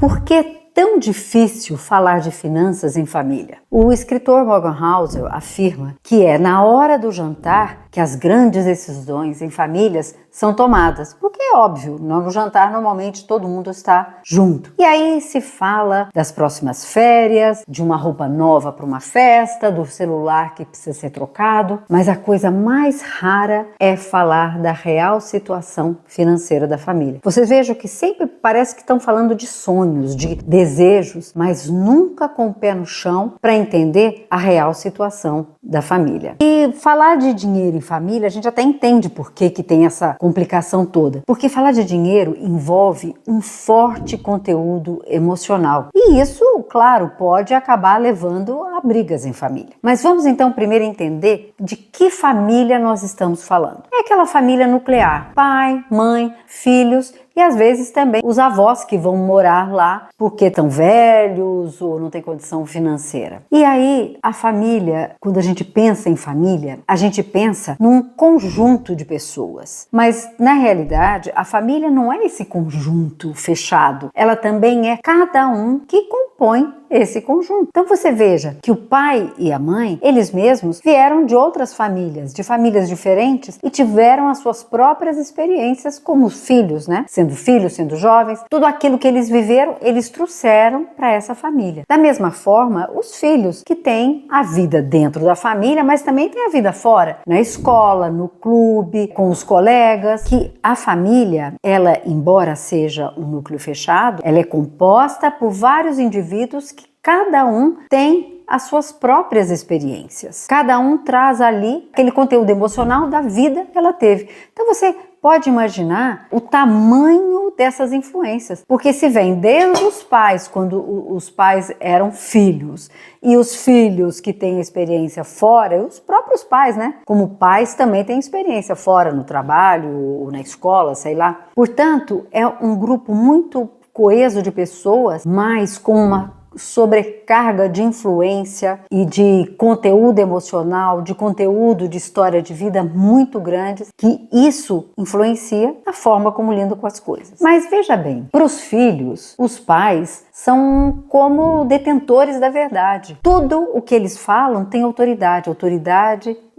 Por que é tão difícil falar de finanças em família? O escritor Morgan Housel afirma que é na hora do jantar que as grandes decisões em famílias são tomadas, porque é óbvio, no jantar normalmente todo mundo está junto. E aí se fala das próximas férias, de uma roupa nova para uma festa, do celular que precisa ser trocado, mas a coisa mais rara é falar da real situação financeira da família. Vocês vejam que sempre parece que estão falando de sonhos, de desejos, mas nunca com o pé no chão para entender a real situação da família. E falar de dinheiro em família, a gente até entende por que tem essa complicação toda. Porque falar de dinheiro envolve um forte conteúdo emocional. E isso, claro, pode acabar levando a brigas em família. Mas vamos então primeiro entender de que família nós estamos falando. É aquela família nuclear: pai, mãe, filhos e às vezes também os avós que vão morar lá porque estão velhos ou não tem condição financeira. E aí a família, quando a gente pensa em família, a gente pensa num conjunto de pessoas. Mas na realidade a família não é esse conjunto fechado, ela também é cada um que compõe esse conjunto. Então você veja que o pai e a mãe, eles mesmos vieram de outras famílias, de famílias diferentes e tiveram as suas próprias experiências como filhos, né? Sendo filhos, sendo jovens, tudo aquilo que eles viveram, eles trouxeram para essa família. Da mesma forma, os filhos que têm a vida dentro da família, mas também têm a vida fora, na escola, no clube, com os colegas, que a família, ela, embora seja um núcleo fechado, ela é composta por vários indivíduos que cada um tem as suas próprias experiências. Cada um traz ali aquele conteúdo emocional da vida que ela teve. Então você pode imaginar o tamanho dessas influências, porque se vem desde os pais, quando os pais eram filhos, e os filhos que têm experiência fora, os próprios pais, né? Como pais também têm experiência fora, no trabalho, ou na escola, sei lá. Portanto, é um grupo muito coeso de pessoas, mas com uma sobrecarga de influência e de conteúdo emocional, de conteúdo de história de vida muito grandes, que isso influencia a forma como lidam com as coisas. Mas veja bem, para os filhos, os pais são como detentores da verdade. Tudo o que eles falam tem autoridade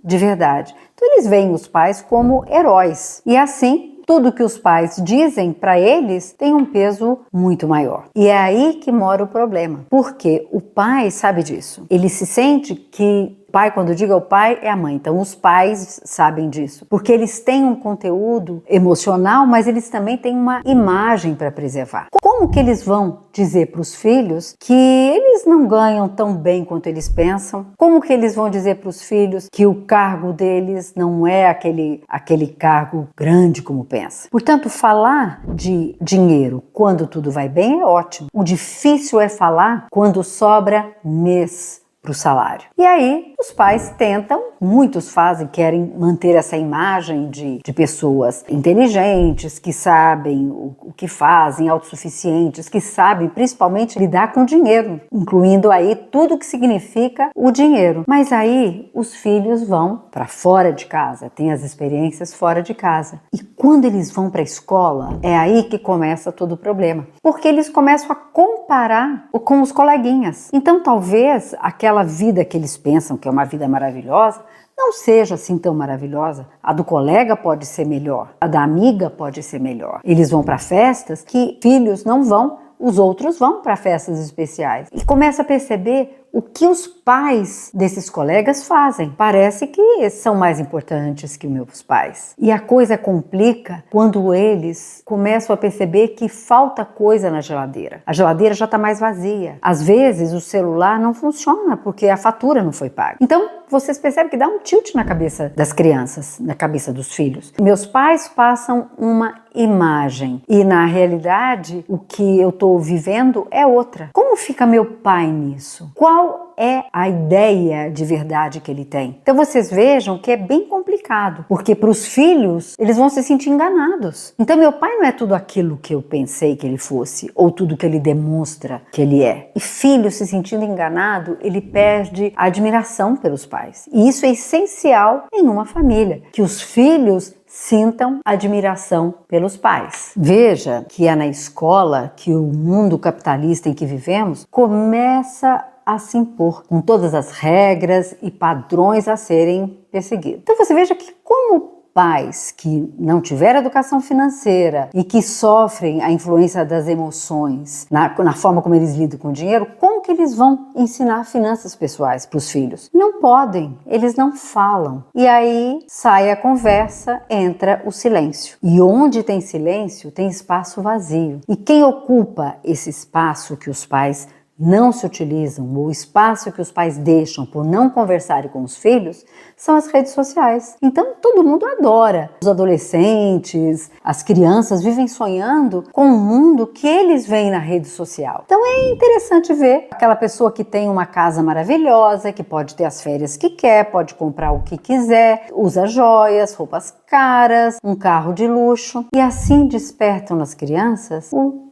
de verdade. Então eles veem os pais como heróis e assim tudo que os pais dizem para eles tem um peso muito maior. E é aí que mora o problema, porque o pai sabe disso. Ele se sente que pai, quando digo o pai, é a mãe. Então os pais sabem disso, porque eles têm um conteúdo emocional, mas eles também têm uma imagem para preservar. Como que eles vão dizer para os filhos que eles não ganham tão bem quanto eles pensam? Como que eles vão dizer para os filhos que o cargo deles não é aquele cargo grande como pensa? Portanto, falar de dinheiro quando tudo vai bem é ótimo. O difícil é falar quando sobra mês para o salário. E aí os pais tentam, muitos fazem, querem manter essa imagem de pessoas inteligentes, que sabem o que fazem, autossuficientes, que sabem principalmente lidar com dinheiro, incluindo aí tudo que significa o dinheiro. Mas aí os filhos vão para fora de casa, têm as experiências fora de casa. E quando eles vão para a escola, é aí que começa todo o problema. Porque eles começam a comparar com os coleguinhas. Então talvez aquela vida que eles pensam que é uma vida maravilhosa não seja assim tão maravilhosa. A do colega pode ser melhor, a da amiga pode ser melhor. Eles vão para festas que filhos não vão, os outros vão para festas especiais. E começa a perceber o que os pais desses colegas fazem. Parece que são mais importantes que meus pais. E a coisa complica quando eles começam a perceber que falta coisa na geladeira. A geladeira já está mais vazia. Às vezes o celular não funciona porque a fatura não foi paga. Então vocês percebem que dá um tilt na cabeça das crianças, na cabeça dos filhos. Meus pais passam uma imagem e na realidade o que eu estou vivendo é outra. Como fica meu pai nisso? Qual é a ideia de verdade que ele tem? Então vocês vejam que é bem complicado, porque para os filhos eles vão se sentir enganados. Então meu pai não é tudo aquilo que eu pensei que ele fosse, ou tudo que ele demonstra que ele é. E filho se sentindo enganado, ele perde a admiração pelos pais. E isso é essencial em uma família, que os filhos sintam admiração pelos pais. Veja que é na escola que o mundo capitalista em que vivemos começa a se impor, com todas as regras e padrões a serem perseguidos. Então você veja que como pais que não tiveram educação financeira e que sofrem a influência das emoções na forma como eles lidam com o dinheiro, como que eles vão ensinar finanças pessoais para os filhos? Não podem, eles não falam. E aí sai a conversa, entra o silêncio. E onde tem silêncio, tem espaço vazio. E quem ocupa esse espaço que os pais não se utilizam, o espaço que os pais deixam por não conversarem com os filhos, são as redes sociais. Então todo mundo adora. Os adolescentes, as crianças vivem sonhando com um mundo que eles veem na rede social. Então é interessante ver aquela pessoa que tem uma casa maravilhosa, que pode ter as férias que quer, pode comprar o que quiser, usa joias, roupas caras, um carro de luxo, e assim despertam nas crianças o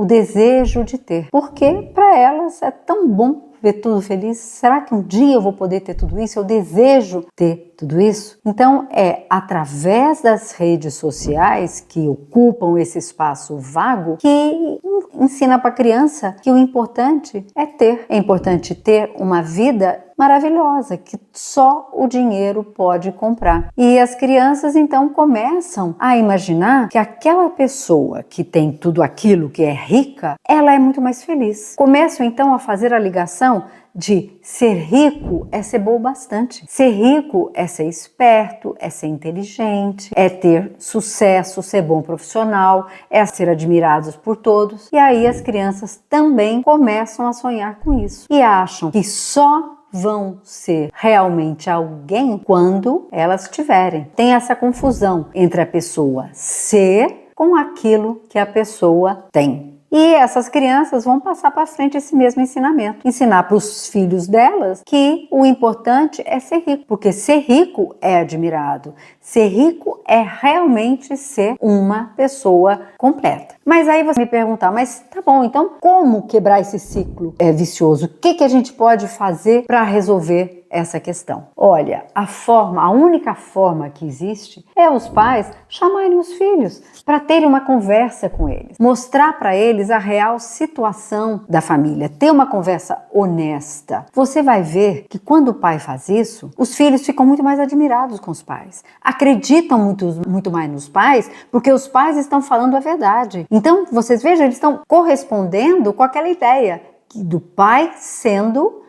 desejo de ter, porque para elas é tão bom ver tudo feliz. Será que um dia eu vou poder ter tudo isso? Eu desejo ter tudo isso. Então é através das redes sociais que ocupam esse espaço vago que ensina para a criança que o importante é ter. É importante ter uma vida maravilhosa, que só o dinheiro pode comprar. E as crianças então começam a imaginar que aquela pessoa que tem tudo aquilo, que é rica, ela é muito mais feliz. Começam então a fazer a ligação de ser rico é ser bom bastante. Ser rico é ser esperto, é ser inteligente, é ter sucesso, ser bom profissional, é ser admirados por todos. E aí as crianças também começam a sonhar com isso e acham que só vão ser realmente alguém quando elas tiverem. Tem essa confusão entre a pessoa ser com aquilo que a pessoa tem. E essas crianças vão passar para frente esse mesmo ensinamento. Ensinar para os filhos delas que o importante é ser rico, porque ser rico é admirado. Ser rico é realmente ser uma pessoa completa. Mas aí você me perguntar, mas tá bom, então como quebrar esse ciclo vicioso? O que a gente pode fazer para resolver essa questão? Olha, a única forma que existe é os pais chamarem os filhos para terem uma conversa com eles, mostrar para eles a real situação da família, ter uma conversa honesta. Você vai ver que quando o pai faz isso, os filhos ficam muito mais admirados com os pais, acreditam muito mais nos pais, porque os pais estão falando a verdade. Então, vocês vejam, eles estão correspondendo com aquela ideia do pai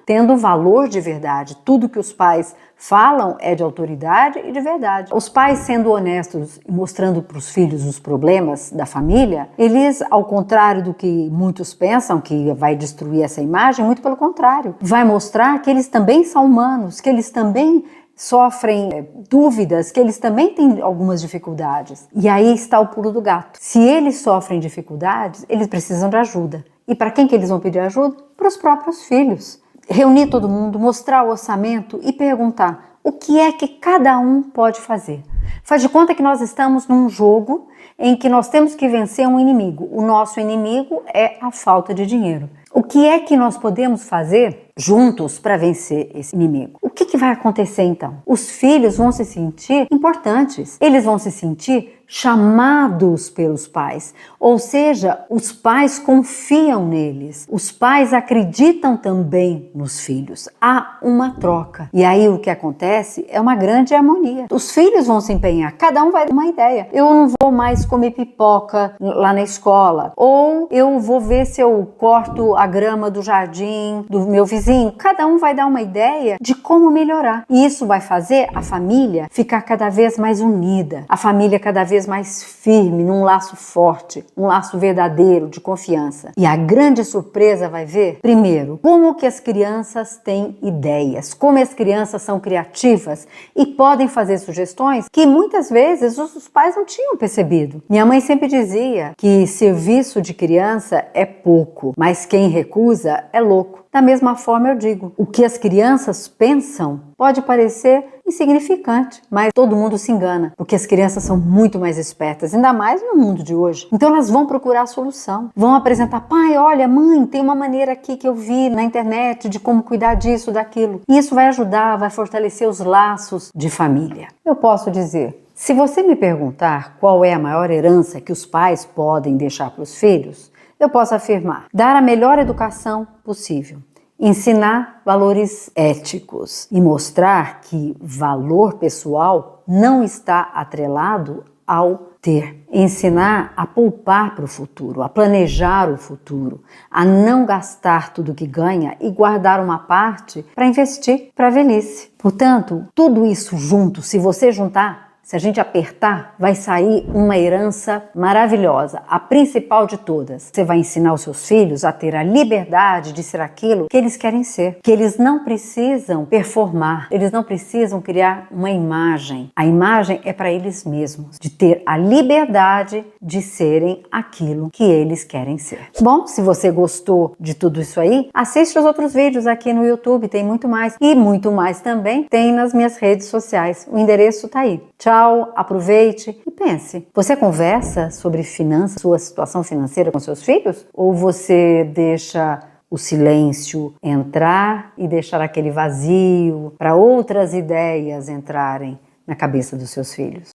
tendo valor de verdade. Tudo que os pais falam é de autoridade e de verdade. Os pais sendo honestos e mostrando para os filhos os problemas da família, eles, ao contrário do que muitos pensam que vai destruir essa imagem, muito pelo contrário, vai mostrar que eles também são humanos, que eles também sofrem dúvidas, que eles também têm algumas dificuldades. E aí está o pulo do gato. Se eles sofrem dificuldades, eles precisam de ajuda. E para quem que eles vão pedir ajuda? Para os próprios filhos. Reunir todo mundo, mostrar o orçamento e perguntar o que é que cada um pode fazer. Faz de conta que nós estamos num jogo em que nós temos que vencer um inimigo. O nosso inimigo é a falta de dinheiro. O que é que nós podemos fazer juntos para vencer esse inimigo? O que vai acontecer então? Os filhos vão se sentir importantes, eles vão se sentir chamados pelos pais, ou seja, os pais confiam neles, os pais acreditam também nos filhos. Há uma troca. E aí o que acontece é uma grande harmonia. Os filhos vão se empenhar, cada um vai dar uma ideia. Eu não vou mais comer pipoca lá na escola, ou eu vou ver se eu corto a grama do jardim do meu vizinho. Cada um vai dar uma ideia de como melhorar. E isso vai fazer a família ficar cada vez mais unida, a família cada vez mais firme, num laço forte, um laço verdadeiro de confiança. E a grande surpresa vai ver, primeiro, como que as crianças têm ideias, como as crianças são criativas e podem fazer sugestões que muitas vezes os pais não tinham percebido. Minha mãe sempre dizia que serviço de criança é pouco, mas quem recusa é louco. Da mesma forma eu digo, o que as crianças pensam pode parecer insignificante, mas todo mundo se engana, porque as crianças são muito mais espertas, ainda mais no mundo de hoje. Então elas vão procurar a solução, vão apresentar, pai, olha, mãe, tem uma maneira aqui que eu vi na internet de como cuidar disso, daquilo. E isso vai ajudar, vai fortalecer os laços de família. Eu posso dizer, Se você me perguntar qual é a maior herança que os pais podem deixar para os filhos, eu posso afirmar: dar a melhor educação possível. Ensinar valores éticos e mostrar que valor pessoal não está atrelado ao ter. Ensinar a poupar para o futuro, a planejar o futuro, a não gastar tudo que ganha e guardar uma parte para investir para a velhice. Portanto, tudo isso junto, se você juntar, se a gente apertar, vai sair uma herança maravilhosa, a principal de todas. Você vai ensinar os seus filhos a ter a liberdade de ser aquilo que eles querem ser, que eles não precisam performar, eles não precisam criar uma imagem. A imagem é para eles mesmos, de ter a liberdade de serem aquilo que eles querem ser. Bom, se você gostou de tudo isso aí, assiste os outros vídeos aqui no YouTube, tem muito mais. E muito mais também tem nas minhas redes sociais. O endereço tá aí. Tchau, aproveite e pense. Você conversa sobre finanças, sua situação financeira com seus filhos? Ou você deixa o silêncio entrar e deixar aquele vazio para outras ideias entrarem na cabeça dos seus filhos?